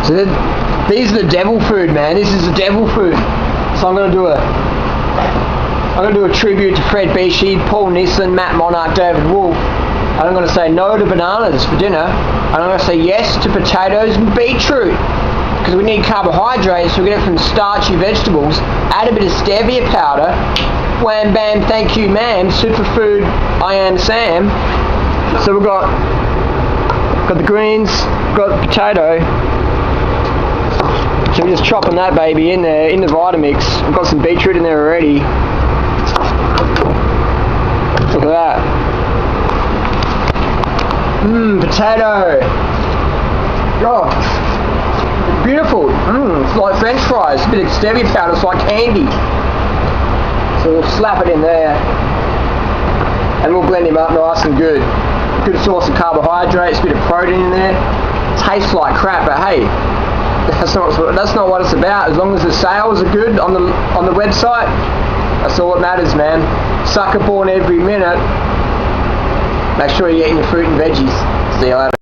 So these are the devil food, man. This is the devil food. So I'm gonna do a tribute to Fred Beachy, Paul Nissen, Matt Monarch, David Wolf. And I'm gonna say no to bananas for dinner. And I'm gonna say yes to potatoes and beetroot. Because we need carbohydrates, so we get it from starchy vegetables. Add a bit of stevia powder. Wham bam, thank you ma'am. Superfood, I am Sam. So we've got the greens, got the potato. So we're just chopping that baby in there, in the Vitamix. We've got some beetroot in there already. Look at that. Potato. Oh, beautiful. It's like French fries. A bit of stevia powder, it's like candy. So we'll slap it in there. And we'll blend him up nice and good. Good source of carbohydrates, a bit of protein in there. Tastes like crap, but hey, that's not what it's about. As long as the sales are good on the website, that's all that matters, man. Sucker born every minute. Make sure you're eating your fruit and veggies. See you later.